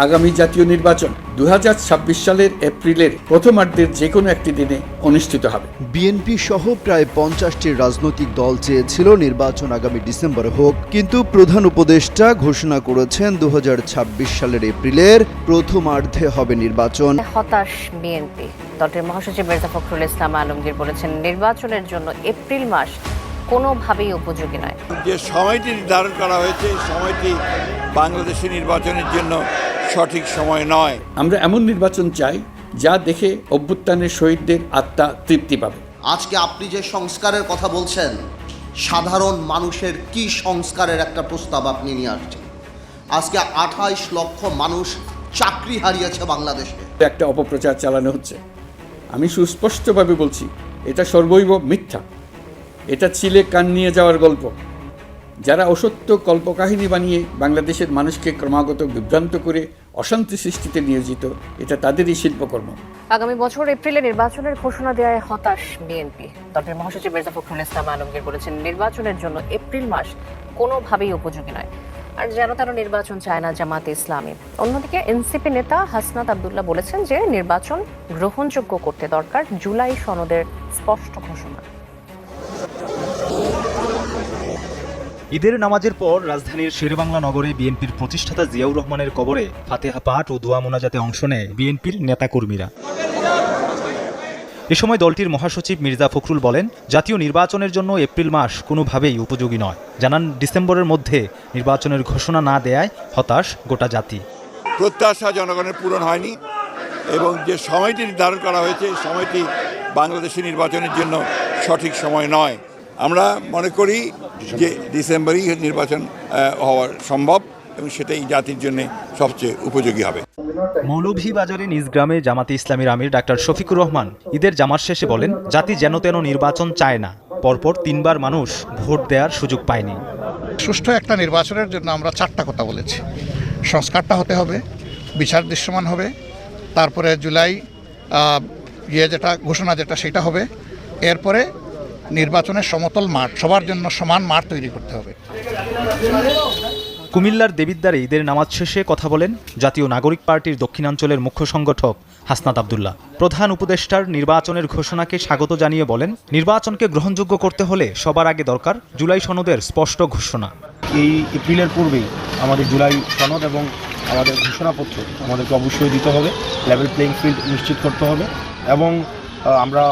আগামী জাতীয় নির্বাচন 2026 সালের এপ্রিলের প্রথমার্ধের যে কোনো একটি দিনে অনুষ্ঠিত হবে। বিএনপি সহ প্রায় 50টি রাজনৈতিক দল চেয়েছিল নির্বাচন আগামী ডিসেম্বরে হোক, কিন্তু প্রধান উপদেষ্টা ঘোষণা করেছেন 2026 সালের এপ্রিলের প্রথমার্ধে হবে নির্বাচন। হতাশ বিএনপি। দলটির মহাসচিব মির্জা ফখরুল ইসলাম আলমগীর বলেছেন, নির্বাচনের জন্য এপ্রিল মাস কোনোভাবেই উপযোগী নয়। যে সময়টি নির্ধারণ করা হয়েছে এই সময়টি বাংলাদেশের নির্বাচনের জন্য সঠিক সময় নয়। আমরা এমন নির্বাচন চাই যা দেখে অভ্যুত্থানের শহীদদের আত্মা তৃপ্তি পাবে। আজকে আপনি যে সংস্কারের কথা বলছেন, সাধারণ মানুষের কি সংস্কারের একটা প্রস্তাব আপনি নিয়ে আসছেন? আজকে 28 লক্ষ মানুষ চাকরি হারিয়েছে বাংলাদেশে। একটা অপপ্রচার চালানো হচ্ছে। আমি সুস্পষ্টভাবে বলছি, এটা সর্বৈব মিথ্যা। এটা ছিলে কান নিয়ে যাওয়ার গল্প। যারা অসত্য কল্পকাহিনী বানিয়ে বাংলাদেশের মানুষকে ক্রমাগত বিভ্রান্ত করে অশান্তি সৃষ্টিতে নিয়োজিত, এটা তাদেরই শিল্পকর্ম। আগামী বছর এপ্রিলে নির্বাচনের ঘোষণা দেওয়ায় হতাশ বিএনপি। দলটির মহাসচিব মির্জা ফখরুল ইসলাম আলমগীর বলেছেন, নির্বাচনের জন্য এপ্রিল মাস কোনোভাবেই উপযোগী নয়। আর যেন তেন নির্বাচন চায় না জামাতে ইসলামী। অন্যদিকে এনসিপি নেতা হাসনাত আব্দুল্লাহ বলেছেন যে নির্বাচন গ্রহণযোগ্য করতে দরকার জুলাই সনদের স্পষ্ট ঘোষণা। ঈদের নামাজের পর রাজধানীর শেরেবাংলা নগরে বিএনপির প্রতিষ্ঠাতা জিয়াউর রহমানের কবরে ফাতেহা পাঠ ও দোয়া মোনাজাতে অংশ নেয় বিএনপির নেতাকর্মীরা। এ সময় দলটির মহাসচিব মির্জা ফখরুল বলেন, জাতীয় নির্বাচনের জন্য এপ্রিল মাস কোনোভাবেই উপযোগী নয়। জানান, ডিসেম্বরের মধ্যে নির্বাচনের ঘোষণা না দেয়ায় হতাশ গোটা জাতি। প্রত্যাশা জনগণের পূরণ হয়নি এবং যে সময়টি নির্ধারণ করা হয়েছে এই সময়টি বাংলাদেশের নির্বাচনের জন্য সঠিক সময় নয়। আমরা মনে করি যে ডিসেম্বরেই নির্বাচন হওয়া সম্ভব এবং সেটাই জাতির জন্য সবচেয়ে উপযোগী হবে। মৌলভীবাজারে নিজ গ্রামে জামাতে ইসলামীর আমির ডাক্তার শফিকুর রহমান ঈদের জামাত শেষে বলেন, জাতি যেন তেন নির্বাচন চায় না। পরপর 3 বার মানুষ ভোট দেওয়ার সুযোগ পায়নি। সুষ্ঠু একটা নির্বাচনের জন্য আমরা 4টা কথা বলেছি। সংস্কারটা হতে হবে, বিচার দৃশ্যমান হবে, তারপরে জুলাই যেটা ঘোষণা সেটা হবে, এরপরে নির্বাচনের সমতল মাঠ, সবার জন্য সমান মাঠ তৈরি করতে হবে। কুমিল্লার দেবিদ্বারে ঈদের নামাজ শেষে কথা বলেন জাতীয় নাগরিক পার্টির দক্ষিণাঞ্চলের মুখ্য সংগঠক হাসনাত আব্দুল্লাহ। প্রধান উপদেষ্টার নির্বাচনের ঘোষণাকে স্বাগত জানিয়ে বলেন, নির্বাচনকে গ্রহণযোগ্য করতে হলে সবার আগে দরকার জুলাই সনদের স্পষ্ট ঘোষণা। এই এপ্রিলের পূর্বেই আমাদের জুলাই সনদ এবং আমাদের ঘোষণাপত্র আমাদেরকে অবশ্যই দিতে হবে। লেভেল প্লেইং ফিল্ড নিশ্চিত করতে হবে এবং আমরা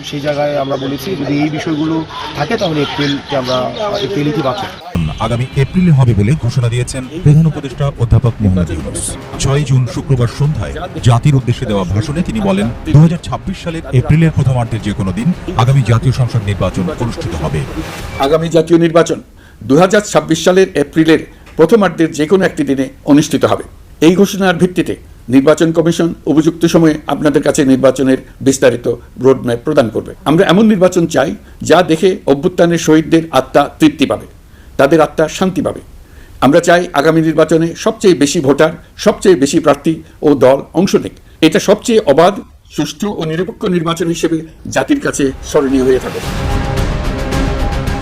সেই জায়গায় আমরা বলেছি যদি এই বিষয়গুলো থাকে তাহলে এপ্রিল ইতিবাচক। আগামী এপ্রিলে হবে বলে ঘোষণা দিয়েছেন প্রধান উপদেষ্টা অধ্যাপক মোহাম্মদ ইউনূস। 6 জুন শুক্রবার সন্ধ্যায় জাতির উদ্দেশ্যে দেওয়া ভাষণে তিনি বলেন, 2026 সালের এপ্রিলের প্রথমার্ধের যে কোনো দিন আগামী জাতীয় সংসদ নির্বাচন অনুষ্ঠিত হবে। আগামী জাতীয় নির্বাচন 2026 সালের এপ্রিলের প্রথমার্ধের যে কোনো একটি দিনে অনুষ্ঠিত হবে। এই ঘোষণার ভিত্তিতে নির্বাচন কমিশন উপযুক্ত সময়ে আপনাদের কাছে নির্বাচনের বিস্তারিত রোডম্যাপ প্রদান করবে। আমরা এমন নির্বাচন চাই যা দেখে অভ্যুত্থানের শহীদদের আত্মা তৃপ্তি পাবে, তাদের আত্মা শান্তি পাবে। আমরা চাই আগামী নির্বাচনে সবচেয়ে বেশি ভোটার, সবচেয়ে বেশি প্রার্থী ও দল অংশ নেক। এটা সবচেয়ে অবাধ, সুষ্ঠু ও নিরপেক্ষ নির্বাচন হিসেবে জাতির কাছে স্মরণীয় হয়ে থাকে।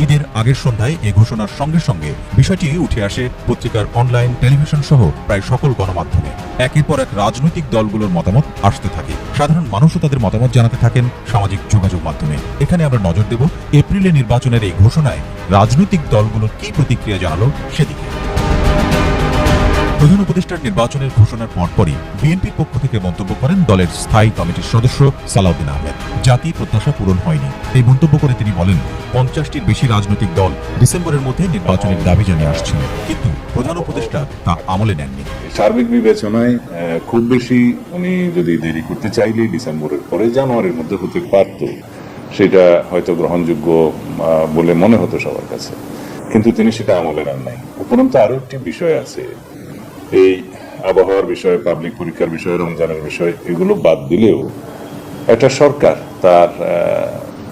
ঈদের আগের সন্ধ্যায় এই ঘোষণার সঙ্গে সঙ্গে বিষয়টি উঠে আসে পত্রিকার, অনলাইন, টেলিভিশন সহ প্রায় সকল গণমাধ্যমে। একের পর এক রাজনৈতিক দলগুলোর মতামত আসতে থাকে। সাধারণ মানুষও তাদের মতামত জানাতে থাকেন সামাজিক যোগাযোগ মাধ্যমে। এখানে আমরা নজর দেব এপ্রিলে নির্বাচনের এই ঘোষণায় রাজনৈতিক দলগুলো কি প্রতিক্রিয়া জানালো সেদিকে। প্রধান উপদেষ্টার নির্বাচনের ঘোষণার পরপরই বিএনপির পক্ষ থেকে মন্তব্য করেন দলের স্থায়ী কমিটির সদস্য সালাউদ্দিন আহমেদ। জাতি প্রত্যাশা পূরণ হয়নি এই মন্তব্য করে তিনি বলেন, 50টির বেশি রাজনৈতিক দল ডিসেম্বরের মধ্যে নির্বাচনের দাবি জানিয়ে আসছিল, কিন্তু প্রধান উপদেষ্টা তা আমলে নেননি। সার্বিক বিবেচনায় খুব বেশি উনি যদি দেরি করতে চাইলে ডিসেম্বরের পরে জানুয়ারির মধ্যে হতে পারত, সেটা হয়তো গ্রহণযোগ্য বলে মনে হতো সবার কাছে, কিন্তু তিনি সেটা আমলে নেন নাই। উপরন্তু আরো একটি বিষয় আছে, এই আবহাওয়ার বিষয়, পাবলিক পরীক্ষার বিষয়, রমজানের বিষয়, এগুলো বাদ দিলেও একটা সরকার তার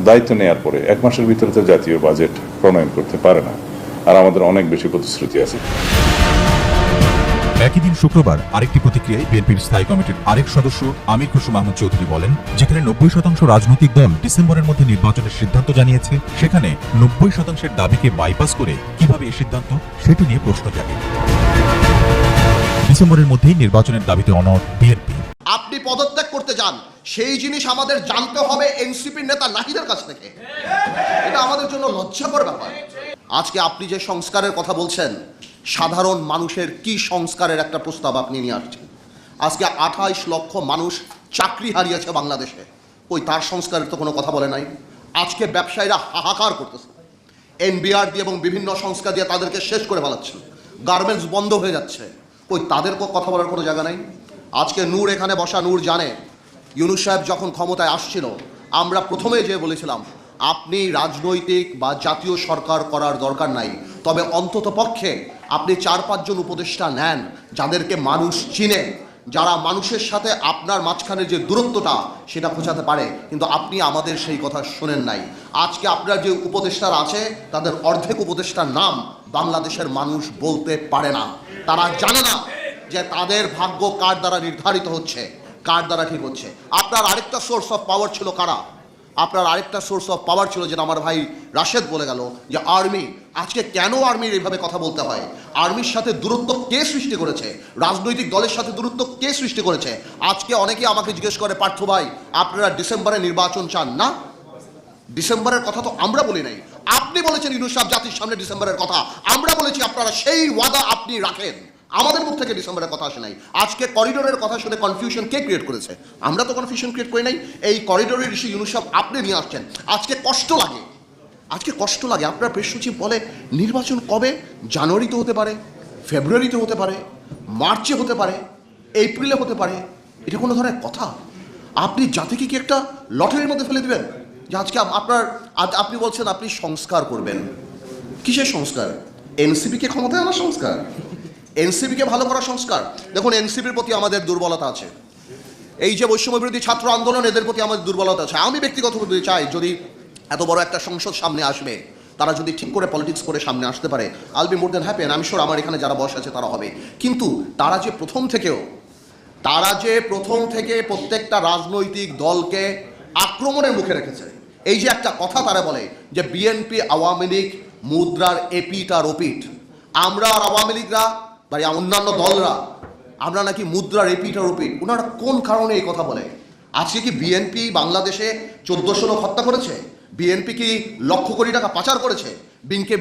দায়িত্ব নেওয়ার পরে 1 মাসের ভিতরে তো জাতীয় বাজেট প্রণয়ন করতে পারে না, আর আমাদের অনেক বেশি প্রতিশ্রুতি আছে। একই দিন শুক্রবার আরেকটি প্রতিক্রিয়ায় বিএনপির স্থায়ী কমিটির আরেক সদস্য আমির খসরু মাহমুদ চৌধুরী বলেন, যেখানে 90% রাজনৈতিক দল ডিসেম্বরের মধ্যে নির্বাচনের সিদ্ধান্ত জানিয়েছে, সেখানে 90% দাবিকে বাইপাস করে কিভাবে এই সিদ্ধান্ত, সেটি নিয়ে প্রশ্ন জাগে। ডিসেম্বরের মধ্যেই নির্বাচনের দাবিতে অনড় বিএনপি। আপনি পদত্যাগ করতে যান, সেই জিনিস আমাদের জানতে হবে এনসিপির নেতা নাহিদের কাছ থেকে। এটা আমাদের জন্য লজ্জাকর ব্যাপার। আজকে আপনি যে সংস্কারের কথা বলছেন, সাধারণ মানুষের কি সংস্কারের একটা প্রস্তাব আপনি নিয়ে আসছেন। আজকে 28 লক্ষ মানুষ চাকরি হারিয়েছে বাংলাদেশে, ওই তার সংস্কারের তো কোনো কথা বলে নাই। আজকে ব্যবসায়ীরা হাহাকার করতেছে, এনবিআর দিয়ে এবং বিভিন্ন সংস্থা দিয়ে তাদেরকে শেষ করে ফেলাচ্ছে, গার্মেন্টস বন্ধ হয়ে যাচ্ছে, ওই তাদের কথা বলার কোনো জায়গা নাই। আজকে নূর এখানে বসা নূর জানে, ইউনূস সাহেব যখন ক্ষমতায় আসছিল, আমরা প্রথমে যে বলেছিলাম আপনি রাজনৈতিক বা জাতীয় সরকার করার দরকার নাই, তবে অন্তত পক্ষে আপনি 4-5 জন উপদেষ্টা নেন যাদেরকে মানুষ চিনে, যারা মানুষের সাথে আপনার মাঝখানে যে দূরত্বটা সেটা খোঁচাতে পারে। কিন্তু আপনি আমাদের সেই কথা শোনেন নাই। আজকে আপনার যে উপদেষ্টারা আছে তাদের অর্ধেক উপদেষ্টার নাম বাংলাদেশের মানুষ বলতে পারে না। তারা জানে না যে তাদের ভাগ্য কার দ্বারা নির্ধারিত হচ্ছে, কার দ্বারা ঠিক হচ্ছে। আপনার আরেকটা সোর্স অফ পাওয়ার ছিল কারা? আপনার আরেকটা সোর্স অফ পাওয়ার ছিল, যেটা আমার ভাই রাশেদ বলে গেল, যে আর্মি। আজকে কেন আর্মির এইভাবে কথা বলতে হয়? আর্মির সাথে দূরত্ব কে সৃষ্টি করেছে? রাজনৈতিক দলের সাথে দূরত্ব কে সৃষ্টি করেছে? আজকে অনেকেই আমাকে জিজ্ঞেস করে, পার্থ ভাই আপনারা ডিসেম্বরে নির্বাচন চান না? ডিসেম্বরের কথা তো আমরা বলি নাই, আপনি বলেছেন ইউনূস সাহেব জাতির সামনে ডিসেম্বরের কথা। আমরা বলেছি আপনারা সেই ওয়াদা আপনি রাখেন, আমাদের মুখ থেকে ডিসেম্বরের কথা আসে নাই। আজকে করিডোরের কথা শুনে কনফিউশন কে ক্রিয়েট করেছে? আমরা তো কনফিউশন ক্রিয়েট করি নাই। এই করিডোরের ইস্যু ইউনূস সাহেব আপনি নিয়ে আসছেন। আজকে কষ্ট লাগে, আজকে কষ্ট লাগে। আপনার প্রেস সচিব বলে নির্বাচন কবে? জানুয়ারিতে হতে পারে, ফেব্রুয়ারিতে হতে পারে, মার্চে হতে পারে, এপ্রিলে হতে পারে। এটা কোনো ধরনের কথা? আপনি জাতিকে কি একটা লটারির মধ্যে ফেলে দেবেন? যে আজকে আপনি বলছেন আপনি সংস্কার করবেন। কিসের সংস্কার? এনসিপিকে ক্ষমতায় আনার সংস্কার, এনসিপিকে ভালো করার সংস্কার। দেখুন, এনসিপির প্রতি আমাদের দুর্বলতা আছে। এই যে বৈষম্য বিরোধী ছাত্র আন্দোলন, এদের প্রতি আমাদের দুর্বলতা আছে। আমি ব্যক্তিগতভাবে চাই, যদি এত বড় একটা সংসদ সামনে আসবে, তারা যদি ঠিক করে পলিটিক্স করে সামনে আসতে পারে, I'll be more then happy. আমি শিওর আমার এখানে যারা বসে আছে তারা হবে। কিন্তু তারা যে প্রথম থেকে প্রত্যেকটা রাজনৈতিক দলকে আক্রমণের মুখে রেখেছে। এই যে একটা কথা তারা বলে যে বিএনপি আওয়ামী লীগ মুদ্রার এপিট আর ওপিট, আমরা আর আওয়ামী লীগরা বা অন্যান্য দলরা আমরা নাকি মুদ্রার এপিট আর ওপিট। ওনারা কোন কারণে এই কথা বলে? আজকে কি বিএনপি বাংলাদেশে 1400 লোক হত্যা করেছে? বিএনপি কি লক্ষ কোটি টাকা পাচার করেছে?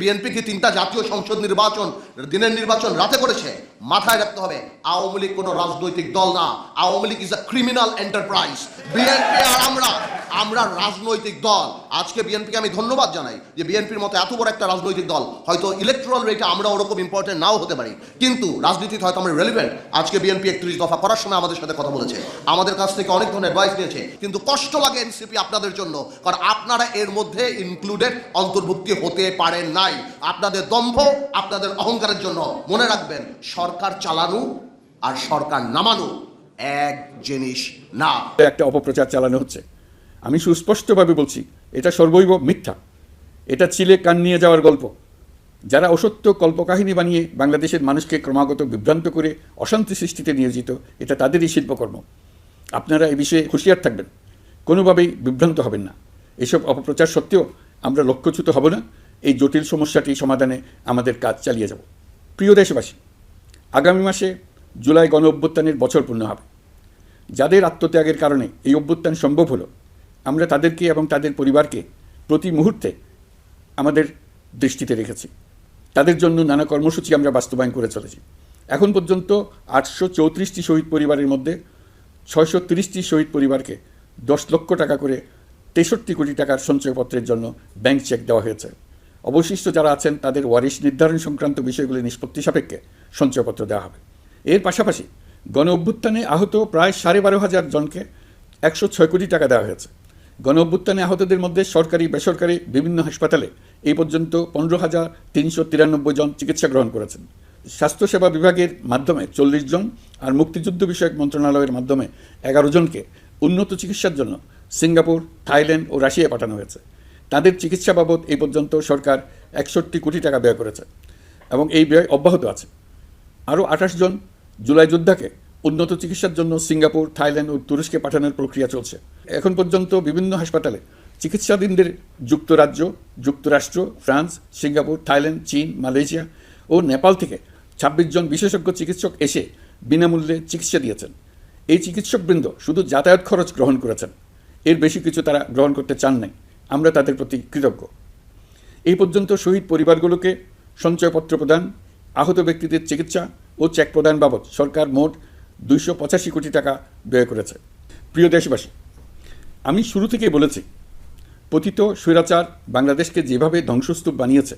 বিএনপি কি 3টা জাতীয় সংসদ নির্বাচন, দিনের নির্বাচন রাতে করেছে? মাথায় রাখতে হবে, আওয়ামী লীগ কোনো রাজনৈতিক দল না। Awami League is a criminal enterprise. BNP আর আমরা রাজনৈতিক দল। আজকে বিএনপিকে আমি ধন্যবাদ জানাই যে বিএনপির মতো এত বড় একটা রাজনৈতিক দল, হয়তো ইলেকট্রাল রেটে আমরা ওরকম ইম্পর্টেন্ট নাও হতে পারি, কিন্তু রাজনীতিতে হয়তো আমরা রেলিভেন্ট। আজকে বিএনপি 31 দফা করার সময় আমাদের সাথে কথা বলেছে, আমাদের কাছ থেকে অনেক ধরনের অ্যাডভাইস নিয়েছে। কিন্তু কষ্ট লাগে এনসিপি আপনাদের জন্য, কারণ আপনারা এর মধ্যে ইনক্লুডেড, অন্তর্ভুক্তি হতে পারেন নাই। আপনাদের দম্ভ, আপনাদের অহংকারের জন্য। মনে রাখবেন, সরকার চালানো আর সরকার নামানো এক জিনিস না। একটা অপপ্রচার চালানো হচ্ছে। আমি সুস্পষ্টভাবে বলছি, এটা সর্বৈব মিথ্যা। এটা চিলে কান নিয়ে যাওয়ার গল্প। যারা অসত্য কল্পকাহিনী বানিয়ে বাংলাদেশের মানুষকে ক্রমাগত বিভ্রান্ত করে অশান্তি সৃষ্টিতে নিয়োজিত, এটা তাদেরই শিল্পকর্ম। আপনারা এই বিষয়ে হুঁশিয়ার থাকবেন, কোনোভাবেই বিভ্রান্ত হবেন না। এসব অপপ্রচার সত্ত্বেও আমরা লক্ষ্যচ্যুত হব না। এই জটিল সমস্যাটি সমাধানে আমাদের কাজ চালিয়ে যাব। প্রিয় দেশবাসী, আগামী মাসে জুলাই গণ অভ্যুত্থানের বছর পূর্ণ হবে। যাদের আত্মত্যাগের কারণে এই অভ্যুত্থান সম্ভব হলো, আমরা তাদেরকে এবং তাদের পরিবারকে প্রতি মুহূর্তে আমাদের দৃষ্টিতে রেখেছি। তাদের জন্য নানা কর্মসূচি আমরা বাস্তবায়ন করে চলেছি। এখন পর্যন্ত 834টি শহীদ পরিবারের মধ্যে 630টি শহীদ পরিবারকে 10 লক্ষ টাকা করে 63 কোটি টাকার সঞ্চয়পত্রের জন্য ব্যাংক চেক দেওয়া হয়েছে। অবশিষ্ট যারা আছেন তাদের ওয়ারিশ নির্ধারণ সংক্রান্ত বিষয়গুলি নিষ্পত্তি সাপেক্ষে সঞ্চয়পত্র দেওয়া হবে। এর পাশাপাশি গণ অভ্যুত্থানে আহত প্রায় 12,500 জনকে 106 কোটি টাকা দেওয়া হয়েছে। গণ অভ্যুত্থানে আহতদের মধ্যে সরকারি বেসরকারি বিভিন্ন হাসপাতালে এই পর্যন্ত 15,393 জন চিকিৎসা গ্রহণ করেছেন। স্বাস্থ্যসেবা বিভাগের মাধ্যমে 40 জন আর মুক্তিযুদ্ধ বিষয়ক মন্ত্রণালয়ের মাধ্যমে 11 জনকে উন্নত চিকিৎসার জন্য সিঙ্গাপুর, থাইল্যান্ড ও রাশিয়া পাঠানো হয়েছে। তাদের চিকিৎসা বাবদ এই পর্যন্ত সরকার 61 কোটি টাকা ব্যয় করেছে এবং এই ব্যয় অব্যাহত আছে। আরও 28 জন জুলাই যোদ্ধাকে উন্নত চিকিৎসার জন্য সিঙ্গাপুর, থাইল্যান্ড ও তুরস্কে পাঠানোর প্রক্রিয়া চলছে। এখন পর্যন্ত বিভিন্ন হাসপাতালে চিকিৎসাধীনদের যুক্তরাজ্য, যুক্তরাষ্ট্র, ফ্রান্স, সিঙ্গাপুর, থাইল্যান্ড, চীন, মালয়েশিয়া ও নেপাল থেকে 26 জন বিশেষজ্ঞ চিকিৎসক এসে বিনামূল্যে চিকিৎসা দিয়েছেন। এই চিকিৎসকবৃন্দ শুধু যাতায়াত খরচ গ্রহণ করেছেন, এর বেশি কিছু তারা গ্রহণ করতে চান নাই। আমরা তাদের প্রতি কৃতজ্ঞ। এই পর্যন্ত শহীদ পরিবারগুলোকে সঞ্চয়পত্র প্রদান, আহত ব্যক্তিদের চিকিৎসা ও চেক প্রদান বাবদ সরকার মোট 285 কোটি টাকা ব্যয় করেছে। প্রিয় দেশবাসী, আমি শুরু থেকেই বলেছি, পতিত স্বৈরাচার বাংলাদেশকে যেভাবে ধ্বংসস্তূপ বানিয়েছে,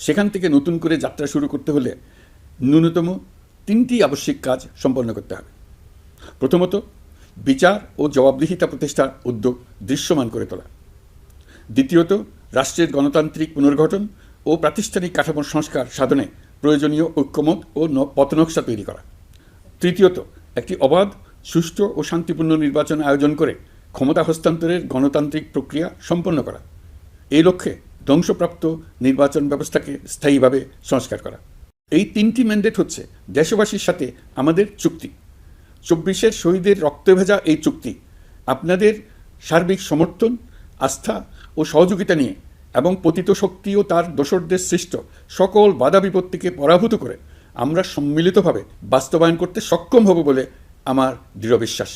সেখান থেকে নতুন করে যাত্রা শুরু করতে হলে ন্যূনতম 3টি আবশ্যিক কাজ সম্পন্ন করতে হবে। প্রথমত, বিচার ও জবাবদিহিতা প্রতিষ্ঠার উদ্যোগ দৃশ্যমান করে তোলা। দ্বিতীয়ত, রাষ্ট্রের গণতান্ত্রিক পুনর্গঠন ও প্রাতিষ্ঠানিক কাঠামোর সংস্কার সাধনে প্রয়োজনীয় ঐক্যমত ও পথনকশা তৈরি করা। তৃতীয়ত, একটি অবাধ, সুষ্ঠু ও শান্তিপূর্ণ নির্বাচন আয়োজন করে ক্ষমতা হস্তান্তরের গণতান্ত্রিক প্রক্রিয়া সম্পন্ন করা। এই লক্ষ্যে ধ্বংসপ্রাপ্ত নির্বাচন ব্যবস্থাকে স্থায়ীভাবে সংস্কার করা। এই 3টি ম্যান্ডেট হচ্ছে দেশবাসীর সাথে আমাদের চুক্তি। 24-এর শহীদের রক্তে ভেজা এই চুক্তি আপনাদের সার্বিক সমর্থন, আস্থা ও সহযোগিতা নিয়ে এবং পতিত শক্তি ও তার দোসরদের সৃষ্ট সকল বাধা বিপত্তিকে পরাভূত করে আমরা সম্মিলিতভাবে বাস্তবায়ন করতে সক্ষম হব বলে আমার দৃঢ় বিশ্বাস।